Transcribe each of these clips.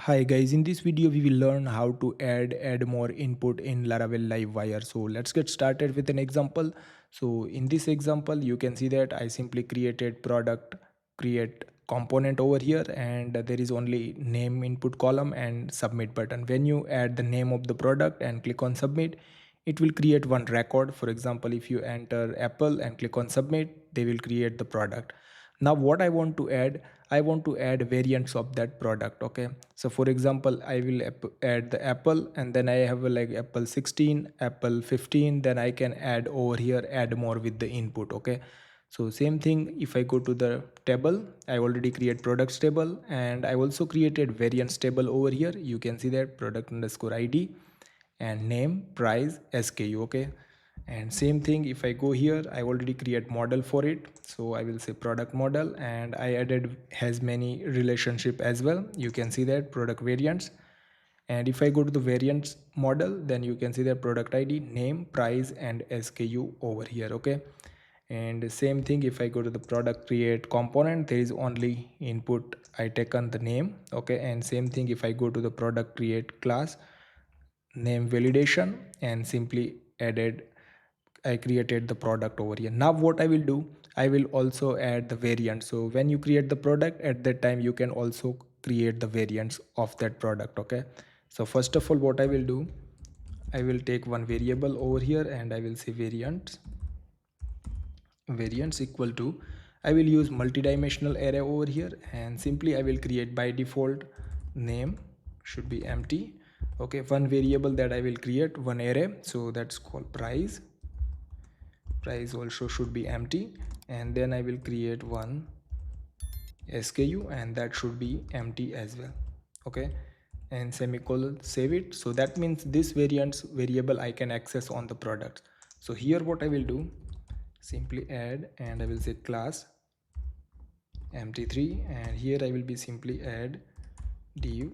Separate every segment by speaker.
Speaker 1: Hi guys, in this video we will learn how to add more input in Laravel Livewire. So let's get started with an example. So in this example you can see that I simply created product create component over here, and there is only name input column and submit button. When you add the name of the product and click on submit, it will create one record. For example, if you enter Apple and click on submit, they will create the product. Now what I want to add, I want to add variants of that product. Okay, so for example, I will add the Apple, and then I have like Apple 16, Apple 15. Then I can add over here, add more with the input. Okay, so same thing, if I go to the table, I already create products table, and I also created variants table over here. You can see that product underscore ID and name, price, SKU. Okay, and same thing, if I go here, I already create model for it, so I will say product model, and I added has many relationship as well. You can see that product variants, and if I go to the variants model, then you can see that product ID, name, price, and SKU over here. Okay, and same thing, if I go to the product create component, there is only input, I taken the name. Okay, and same thing, if I go to the product create class, name validation, and simply added, I created the product over here. Now what I will do, I will also add the variant. So when you create the product, at that time you can also create the variants of that product. Okay, so first of all, what I will do, I will take one variable over here, and I will say variants equal to, I will use multidimensional array over here, and simply I will create by default name should be empty. Okay, one variable that I will create, one array, so that's called price also should be empty, and then I will create one SKU, and that should be empty as well. Okay, and semicolon, save it. So that means this variants variable I can access on the product. So here what I will do, simply add, and I will say class empty3, and here I will be simply add div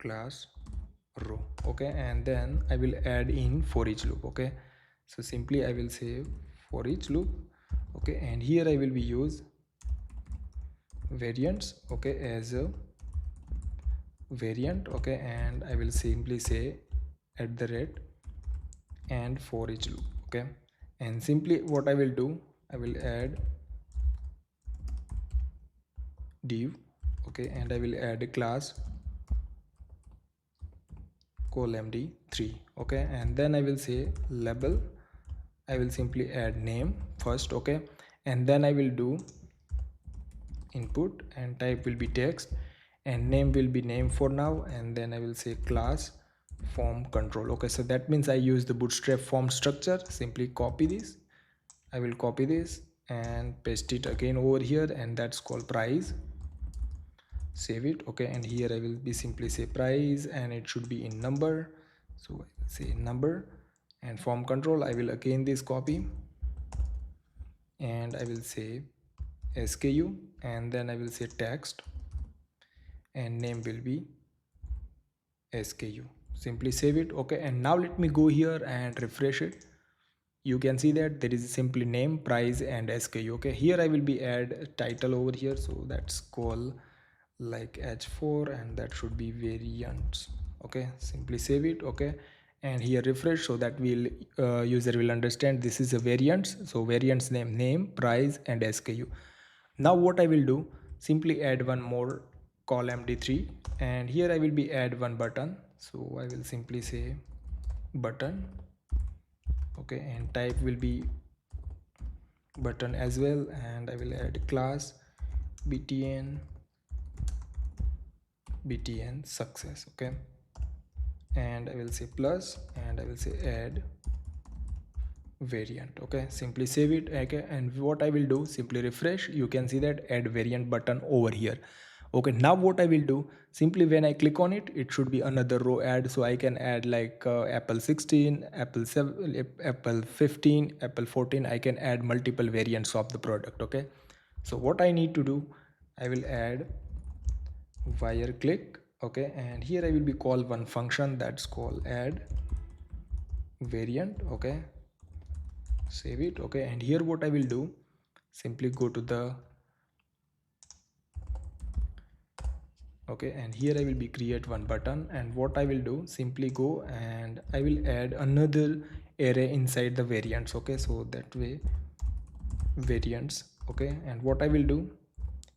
Speaker 1: class row. Okay, and then I will add in for each loop. Okay, so simply I will say for each loop. Okay, and here I will be use variants. Okay, as a variant. Okay, and I will simply say at the rate and for each loop. Okay, and simply what I will do, I will add div. Okay, and I will add a class call md3. Okay, and then I will say label, I will simply add name first. Okay, and then I will do input, and type will be text, and name will be name for now, and then I will say class form control. Okay, so that means I use the bootstrap form structure. Simply copy this, I will copy this and paste it again over here, and that's called price, save it. Okay, and here I will be simply say price, and it should be in number, so I will say number, and form control, I will again this copy, and I will say SKU, and then I will say text, and name will be SKU. Simply save it. Okay, and now let me go here and refresh it. You can see that there is simply name, price, and SKU. Okay, here I will be add title over here, so that's called like h4, and that should be variants. Okay, simply save it. Okay, and here refresh, so that will user will understand this is a variants. So variants name, price, and SKU. Now what I will do, simply add one more call md3, and here I will be add one button, so I will simply say button. Okay, and type will be button as well, and I will add class btn success. Okay, and I will say plus, and I will say add variant. Okay, simply save it. Okay, and what I will do, simply refresh, you can see that add variant button over here. Okay, now what I will do, simply when I click on it, it should be another row add, so I can add like Apple 16, Apple 7, Apple 15, Apple 14. I can add multiple variants of the product. Okay, so what I need to do, I will add wire click. Okay, and here I will be call one function that's called add variant. Okay, save it. Okay, and here what I will do, simply go to the Okay, and here I will be create one button, and what I will do, simply go and I will add another array inside the variants. Okay, so that way variants. Okay, and what I will do,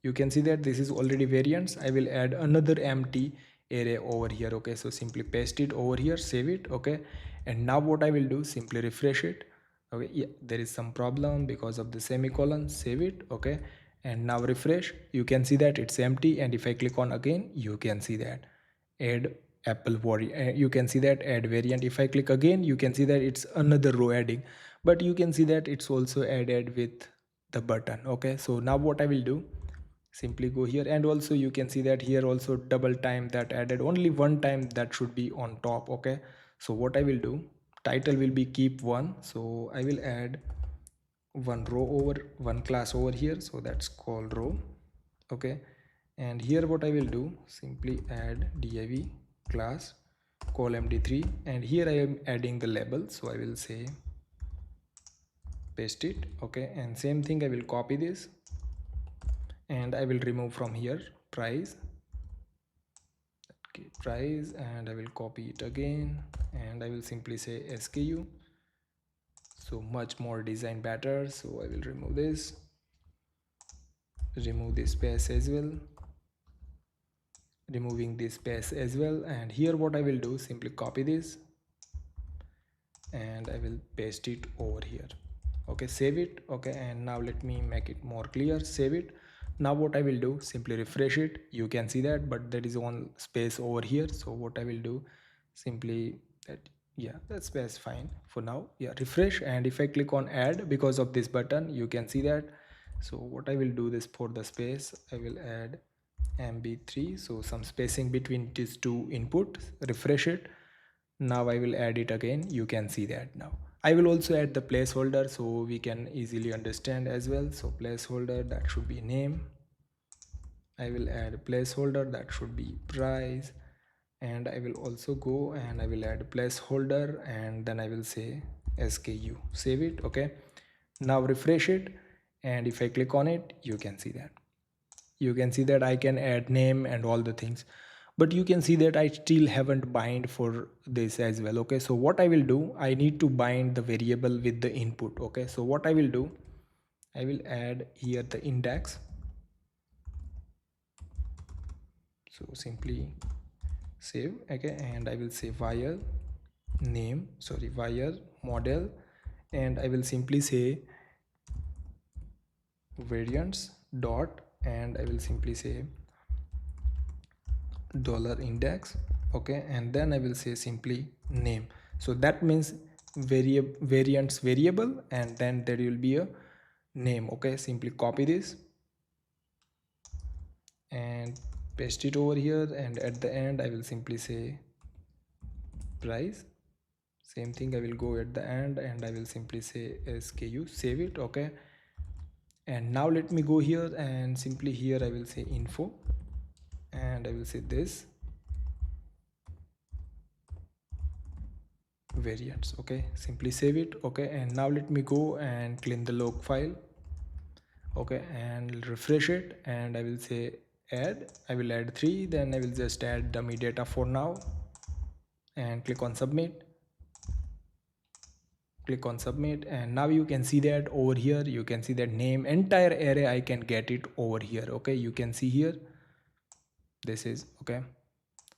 Speaker 1: you can see that this is already variants. I will add another empty array over here. Okay, so simply paste it over here, save it. Okay, and now what I will do, simply refresh it. Okay, yeah, there is some problem because of the semicolon. Save it. Okay, and now refresh, you can see that it's empty, and if I click on again, you can see that add apple variant, you can see that add variant. If I click again, you can see that it's another row adding, but you can see that it's also added with the button. Okay, so now what I will do, simply go here, and also you can see that here also double time that added, only one time that should be on top. Okay, so what I will do, title will be keep one, so I will add one row over one class over here, so that's called row. Okay, and here what I will do, simply add div class call md3, and here I am adding the label, so I will say paste it. Okay, and same thing, I will copy this and I will remove from here price. Okay, price, and I will copy it again, and I will simply say SKU, so much more design better. So I will remove this, remove this space as well, removing this space as well, and here what I will do, simply copy this and I will paste it over here. Okay, save it. Okay, and now let me make it more clear, save it. Now what I will do, simply refresh it, you can see that, but there is one space over here, so what I will do, simply that, yeah, that space fine for now. Yeah, refresh, and if I click on add, because of this button, you can see that. So what I will do, this for the space, I will add mb3, so some spacing between these two inputs, refresh it. Now I will add it again, you can see that. Now I will also add the placeholder so we can easily understand as well. So placeholder, that should be name. I will add a placeholder, that should be price, and I will also go and I will add a placeholder, and then I will say SKU, save it. Okay, now refresh it, and if I click on it, you can see that, I can add name and all the things, but you can see that I still haven't bind for this as well. Okay, so what I will do, I need to bind the variable with the input. Okay, so what I will do, I will add here the index, so simply save. Okay, and I will say wire name, sorry, wire model, and I will simply say variants dot, and I will simply say dollar index. Okay, and then I will say simply name, so that means variants variable, and then there will be a name. Okay, simply copy this and paste it over here, and at the end I will simply say price. Same thing, I will go at the end and I will simply say SKU, save it. Okay, and now let me go here, and simply here I will say info, and I will say this variants. Okay, simply save it. Okay, and now let me go and clean the log file. Okay, and refresh it, and I will say add, I will add 3, then I will just add dummy data for now, and click on submit, and now you can see that over here, you can see that name entire array, I can get it over here. Okay, you can see here, this is okay.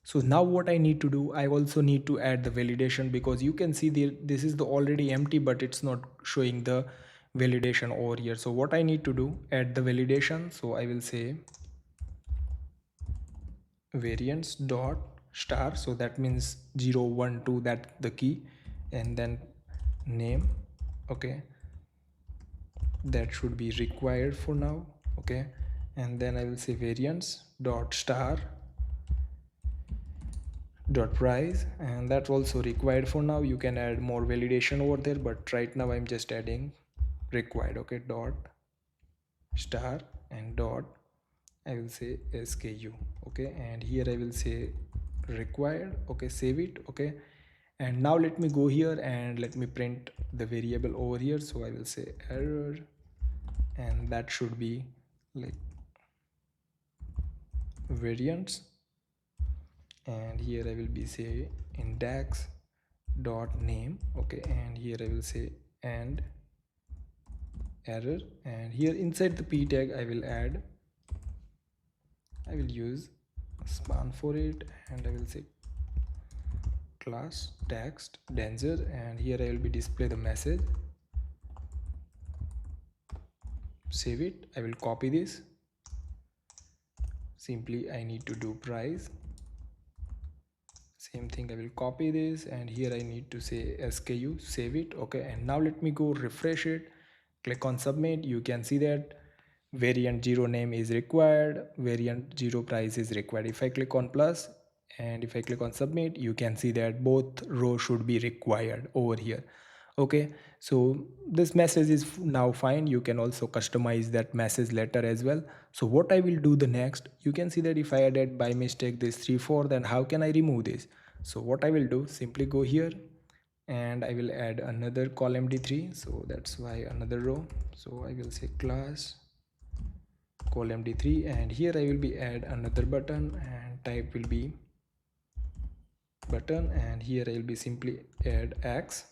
Speaker 1: So now what I need to do, I also need to add the validation, because you can see this is the already empty, but it's not showing the validation over here. So what I need to do, add the validation, so I will say variants dot star, so that means 0 1 2, that the key, and then name. Okay, that should be required for now. Okay, and then I will say variants dot star dot price, and that's also required for now. You can add more validation over there, but right now I'm just adding required. Okay, dot star and dot, I will say SKU. Okay, and here I will say required. Okay, save it. Okay, and now let me go here and let me print the variable over here, so I will say error, and that should be like variants. and here I will be say index dot name. Okay, and here I will say and error, and here inside the p tag I will use span for it, and I will say class text danger, and here I will be display the message. Save it. I will copy this. Simply I need to do price. Same thing, I will copy this, and here I need to say SKU. Save it. Okay, and now let me go refresh it. Click on submit. You can see that variant 0 name is required, variant 0 price is required. If I click on plus and if I click on submit, you can see that both rows should be required over here. Okay, so this message is now fine. You can also customize that message letter as well. So what I will do the next, you can see that if I added by mistake this 3 4, then how can I remove this? So what I will do, simply go here and I will add another column d3, so that's why another row. So I will say class column d3, and here I will be add another button and type will be button, and here I will be simply add x.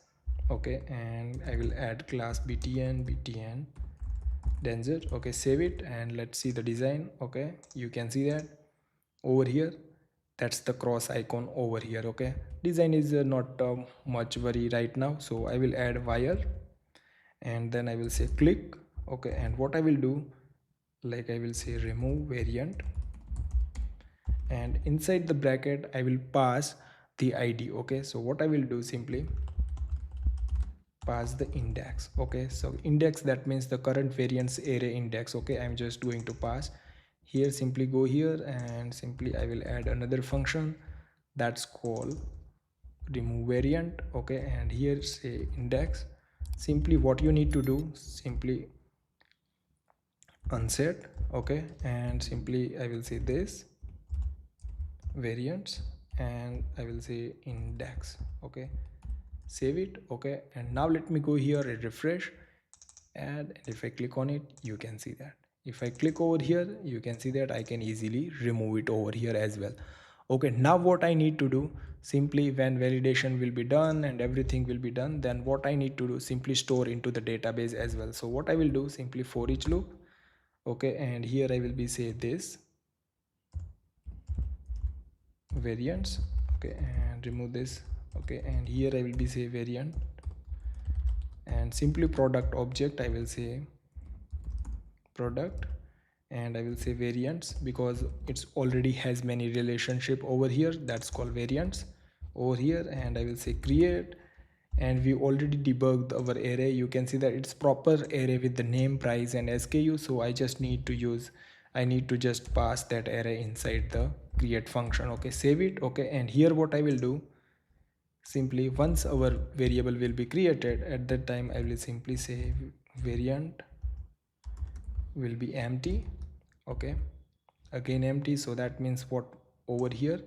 Speaker 1: Okay, and I will add class btn danger. Okay, save it and let's see the design. Okay, you can see that over here, that's the cross icon over here. Okay, design is not much worry right now, so I will add wire and then I will say click. Okay, and what I will do, like I will say remove variant, and inside the bracket I will pass the id. Okay, so what I will do, simply pass the index. Okay, so index, that means the current variance array index. Okay, I'm just going to pass here. Simply go here and simply I will add another function that's called remove variant. Okay, and here say index. Simply what you need to do, simply unset. Okay, and simply I will say this variants and I will say index. Okay, save it. Okay, and now let me go here and refresh, and if I click on it, you can see that if I click over here, you can see that I can easily remove it over here as well. Okay, now what I need to do, simply when validation will be done and everything will be done, then what I need to do, simply store into the database as well. So what I will do, simply for each loop. Okay, and here I will be say this variants. Okay, and remove this. Okay, and here I will be say variant, and simply product object I will say product, and I will say variants because it's already has many relationship over here, that's called variants over here. And I will say create, and we already debugged our array. You can see that it's proper array with the name, price and SKU. So I need to just pass that array inside the create function. Okay, save it. Okay, and here what I will do, simply once our variable will be created, at that time I will simply say variant will be empty. Okay, again empty, so that means what, over here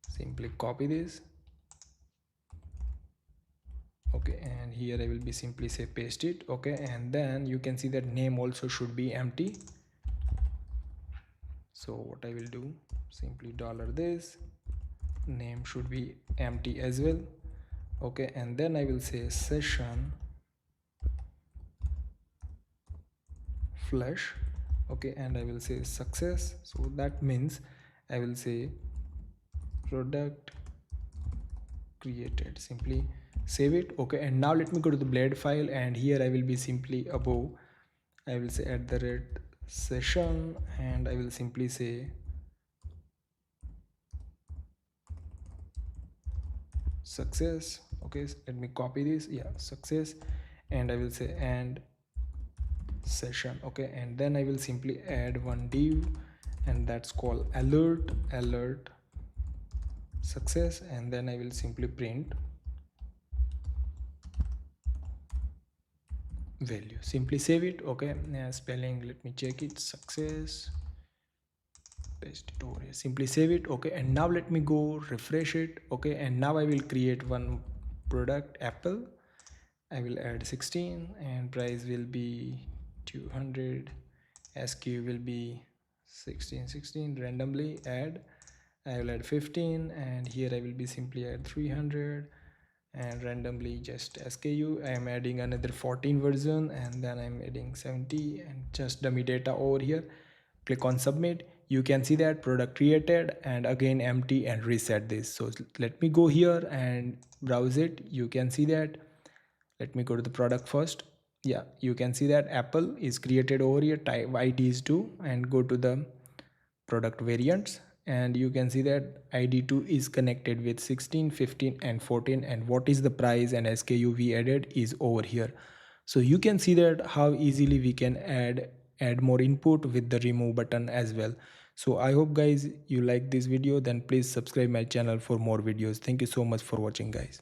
Speaker 1: simply copy this. Okay, and here I will be simply say paste it. Okay, and then you can see that name also should be empty. So what I will do, simply dollar this name should be empty as well. Okay, and then I will say session flush. Okay, and I will say success, so that means I will say product created. Simply save it. Okay, and now let me go to the blade file, and here I will be simply above I will say at the rate session, and I will simply say success. Okay, let me copy this. Yeah, success, and I will say and session. Okay, and then I will simply add one div, and that's called alert success, and then I will simply print value. Simply save it. Okay, spelling, let me check it, success, paste it over here, simply save it. Okay, and now let me go refresh it. Okay, and now I will create one product apple. I will add 16 and price will be 200, SKU will be 16 randomly add, I will add 15, and here I will be simply add 300, and randomly just SKU. I am adding another 14 version, and then I'm adding 70 and just dummy data over here. Click on submit. You can see that product created, and again empty, and reset this. So let me go here and browse it. You can see that. Let me go to the product first. Yeah, you can see that Apple is created over here. Type ID is 2 and go to the product variants, and you can see that ID2 is connected with 16, 15 and 14, and what is the price and SKU we added is over here. So you can see that how easily we can add more input with the remove button as well. So I hope guys you like this video, then please subscribe my channel for more videos. Thank you so much for watching guys.